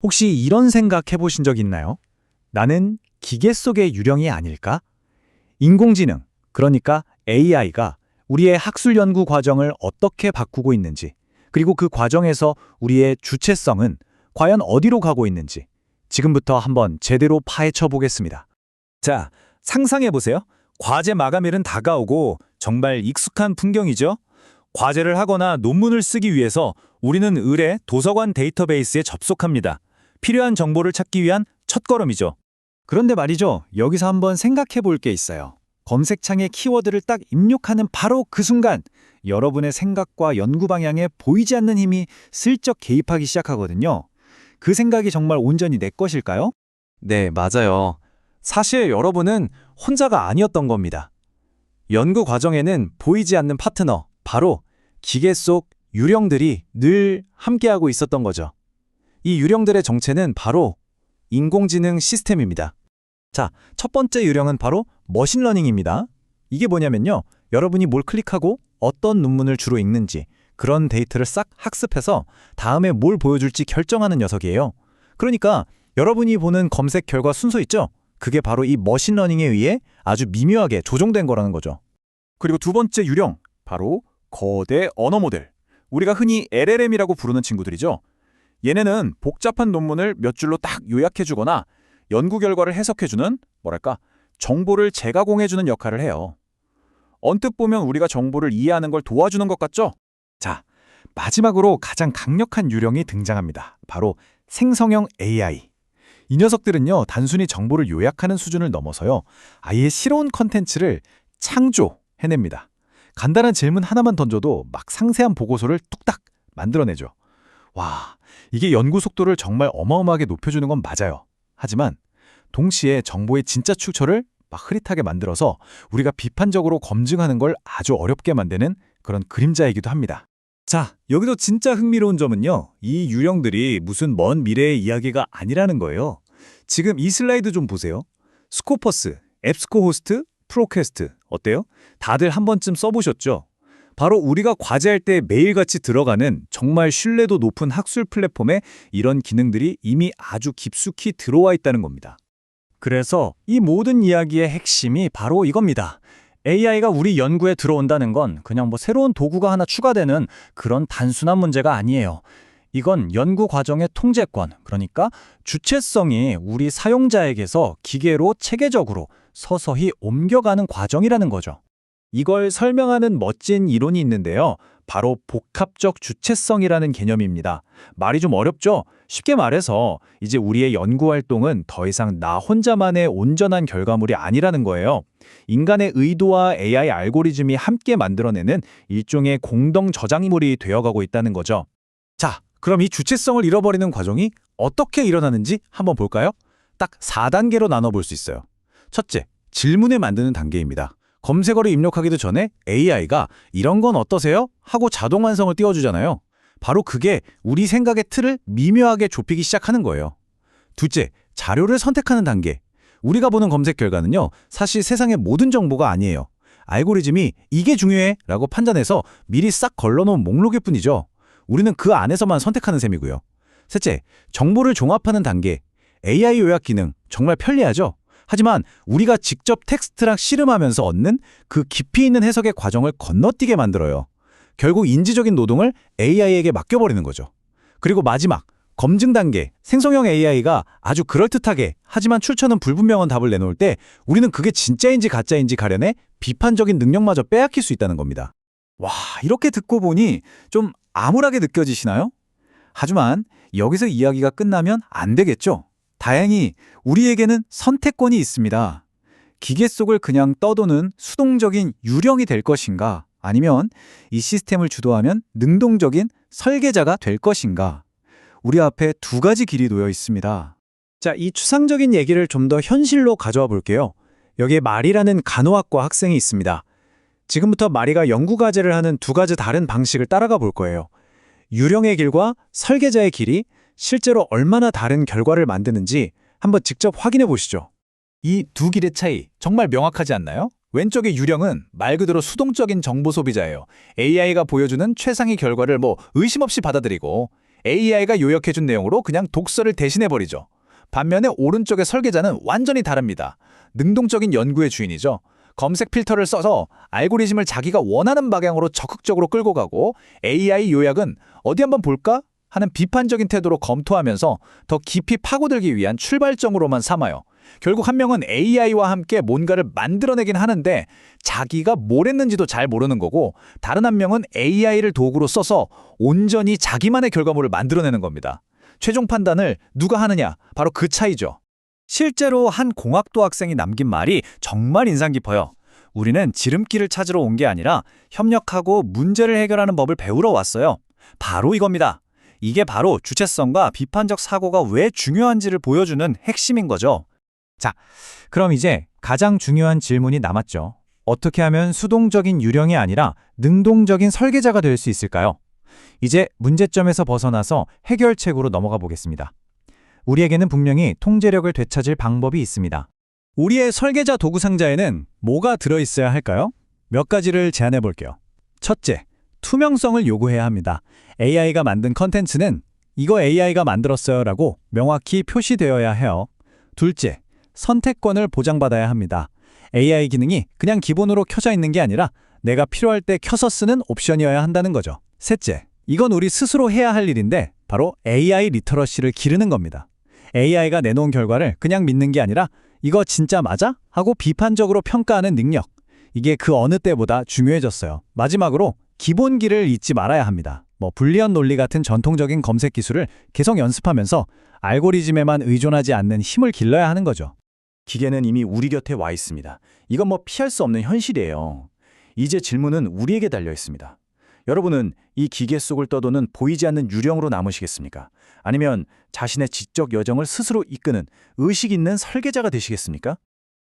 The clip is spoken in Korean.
혹시 이런 생각 해보신 적 있나요? 나는 기계 속의 유령이 아닐까? 인공지능, 그러니까 AI가 우리의 학술 연구 과정을 어떻게 바꾸고 있는지, 그리고 그 과정에서 우리의 주체성은 과연 어디로 가고 있는지 지금부터 한번 제대로 파헤쳐 보겠습니다. 자, 상상해보세요. 과제 마감일은 다가오고 정말 익숙한 풍경이죠? 과제를 하거나 논문을 쓰기 위해서 우리는 의뢰 도서관 데이터베이스에 접속합니다. 필요한 정보를 찾기 위한 첫걸음이죠. 그런데 말이죠, 여기서 한번 생각해 볼 게 있어요. 검색창에 키워드를 딱 입력하는 바로 그 순간 여러분의 생각과 연구 방향에 보이지 않는 힘이 슬쩍 개입하기 시작하거든요. 그 생각이 정말 온전히 내 것일까요? 네, 맞아요. 사실 여러분은 혼자가 아니었던 겁니다. 연구 과정에는 보이지 않는 파트너, 바로 기계 속 유령들이 늘 함께하고 있었던 거죠. 이 유령들의 정체는 바로 인공지능 시스템입니다. 자, 첫 번째 유령은 바로 머신러닝입니다. 이게 뭐냐면요, 여러분이 뭘 클릭하고 어떤 논문을 주로 읽는지 그런 데이터를 싹 학습해서 다음에 뭘 보여줄지 결정하는 녀석이에요. 그러니까 여러분이 보는 검색 결과 순서 있죠? 그게 바로 이 머신러닝에 의해 아주 미묘하게 조정된 거라는 거죠. 그리고 두 번째 유령, 바로 거대 언어 모델. 우리가 흔히 LLM이라고 부르는 친구들이죠. 얘네는 복잡한 논문을 몇 줄로 딱 요약해주거나 연구 결과를 해석해주는, 정보를 재가공해주는 역할을 해요. 언뜻 보면 우리가 정보를 이해하는 걸 도와주는 것 같죠? 자, 마지막으로 가장 강력한 유령이 등장합니다. 바로 생성형 AI. 이 녀석들은요, 단순히 정보를 요약하는 수준을 넘어서요, 아예 새로운 컨텐츠를 창조해냅니다. 간단한 질문 하나만 던져도 막 상세한 보고서를 뚝딱 만들어내죠. 와, 이게 연구 속도를 정말 어마어마하게 높여주는 건 맞아요. 하지만 동시에 정보의 진짜 출처를 막 흐릿하게 만들어서 우리가 비판적으로 검증하는 걸 아주 어렵게 만드는 그런 그림자이기도 합니다. 자, 여기서 진짜 흥미로운 점은요, 이 유령들이 무슨 먼 미래의 이야기가 아니라는 거예요. 지금 이 슬라이드 좀 보세요. 스코퍼스, 앱스코호스트, 프로퀘스트 어때요? 다들 한 번쯤 써보셨죠? 바로 우리가 과제할 때 매일같이 들어가는 정말 신뢰도 높은 학술 플랫폼에 이런 기능들이 이미 아주 깊숙이 들어와 있다는 겁니다. 그래서 이 모든 이야기의 핵심이 바로 이겁니다. AI가 우리 연구에 들어온다는 건 그냥 새로운 도구가 하나 추가되는 그런 단순한 문제가 아니에요. 이건 연구 과정의 통제권, 그러니까 주체성이 우리 사용자에게서 기계로 체계적으로 서서히 옮겨가는 과정이라는 거죠. 이걸 설명하는 멋진 이론이 있는데요. 바로 복합적 주체성이라는 개념입니다. 말이 좀 어렵죠? 쉽게 말해서 이제 우리의 연구 활동은 더 이상 나 혼자만의 온전한 결과물이 아니라는 거예요. 인간의 의도와 AI 알고리즘이 함께 만들어내는 일종의 공동 저작물이 되어가고 있다는 거죠. 자, 그럼 이 주체성을 잃어버리는 과정이 어떻게 일어나는지 한번 볼까요? 딱 4단계로 나눠볼 수 있어요. 첫째, 질문을 만드는 단계입니다. 검색어를 입력하기도 전에 AI가 이런 건 어떠세요? 하고 자동 완성을 띄워주잖아요. 바로 그게 우리 생각의 틀을 미묘하게 좁히기 시작하는 거예요. 둘째, 자료를 선택하는 단계. 우리가 보는 검색 결과는요, 사실 세상의 모든 정보가 아니에요. 알고리즘이 이게 중요해 라고 판단해서 미리 싹 걸러놓은 목록일 뿐이죠. 우리는 그 안에서만 선택하는 셈이고요. 셋째, 정보를 종합하는 단계. AI 요약 기능, 정말 편리하죠? 하지만 우리가 직접 텍스트랑 씨름하면서 얻는 그 깊이 있는 해석의 과정을 건너뛰게 만들어요. 결국 인지적인 노동을 AI에게 맡겨버리는 거죠. 그리고 마지막, 검증 단계. 생성형 AI가 아주 그럴듯하게 하지만 출처는 불분명한 답을 내놓을 때 우리는 그게 진짜인지 가짜인지 가려내 비판적인 능력마저 빼앗길 수 있다는 겁니다. 와, 이렇게 듣고 보니 좀 암울하게 느껴지시나요? 하지만 여기서 이야기가 끝나면 안 되겠죠? 다행히 우리에게는 선택권이 있습니다. 기계 속을 그냥 떠도는 수동적인 유령이 될 것인가, 아니면 이 시스템을 주도하면 능동적인 설계자가 될 것인가. 우리 앞에 두 가지 길이 놓여 있습니다. 자, 이 추상적인 얘기를 좀 더 현실로 가져와 볼게요. 여기에 마리라는 간호학과 학생이 있습니다. 지금부터 마리가 연구 과제를 하는 두 가지 다른 방식을 따라가 볼 거예요. 유령의 길과 설계자의 길이 실제로 얼마나 다른 결과를 만드는지 한번 직접 확인해 보시죠. 이 두 길의 차이 정말 명확하지 않나요? 왼쪽의 유령은 말 그대로 수동적인 정보 소비자예요. AI가 보여주는 최상의 결과를 의심 없이 받아들이고, AI가 요약해준 내용으로 그냥 독서를 대신해버리죠. 반면에 오른쪽의 설계자는 완전히 다릅니다. 능동적인 연구의 주인이죠. 검색 필터를 써서 알고리즘을 자기가 원하는 방향으로 적극적으로 끌고 가고 AI 요약은 어디 한번 볼까? 하는 비판적인 태도로 검토하면서 더 깊이 파고들기 위한 출발점으로만 삼아요. 결국 한 명은 AI와 함께 뭔가를 만들어내긴 하는데 자기가 뭘 했는지도 잘 모르는 거고 다른 한 명은 AI를 도구로 써서 온전히 자기만의 결과물을 만들어내는 겁니다. 최종 판단을 누가 하느냐, 바로 그 차이죠. 실제로 한 공학도 학생이 남긴 말이 정말 인상 깊어요. 우리는 지름길을 찾으러 온 게 아니라 협력하고 문제를 해결하는 법을 배우러 왔어요. 바로 이겁니다. 이게 바로 주체성과 비판적 사고가 왜 중요한지를 보여주는 핵심인 거죠. 자, 그럼 이제 가장 중요한 질문이 남았죠. 어떻게 하면 수동적인 유령이 아니라 능동적인 설계자가 될 수 있을까요? 이제 문제점에서 벗어나서 해결책으로 넘어가 보겠습니다. 우리에게는 분명히 통제력을 되찾을 방법이 있습니다. 우리의 설계자 도구 상자에는 뭐가 들어있어야 할까요? 몇 가지를 제안해 볼게요. 첫째, 투명성을 요구해야 합니다. AI가 만든 컨텐츠는 이거 AI가 만들었어요 라고 명확히 표시되어야 해요. 둘째, 선택권을 보장받아야 합니다. AI 기능이 그냥 기본으로 켜져 있는 게 아니라 내가 필요할 때 켜서 쓰는 옵션이어야 한다는 거죠. 셋째, 이건 우리 스스로 해야 할 일인데 바로 AI 리터러시를 기르는 겁니다. AI가 내놓은 결과를 그냥 믿는 게 아니라 이거 진짜 맞아? 하고 비판적으로 평가하는 능력. 이게 그 어느 때보다 중요해졌어요. 마지막으로 기본기를 잊지 말아야 합니다. 불리언 논리 같은 전통적인 검색 기술을 계속 연습하면서 알고리즘에만 의존하지 않는 힘을 길러야 하는 거죠. 기계는 이미 우리 곁에 와 있습니다. 이건 피할 수 없는 현실이에요. 이제 질문은 우리에게 달려 있습니다. 여러분은 이 기계 속을 떠도는 보이지 않는 유령으로 남으시겠습니까? 아니면 자신의 지적 여정을 스스로 이끄는 의식 있는 설계자가 되시겠습니까?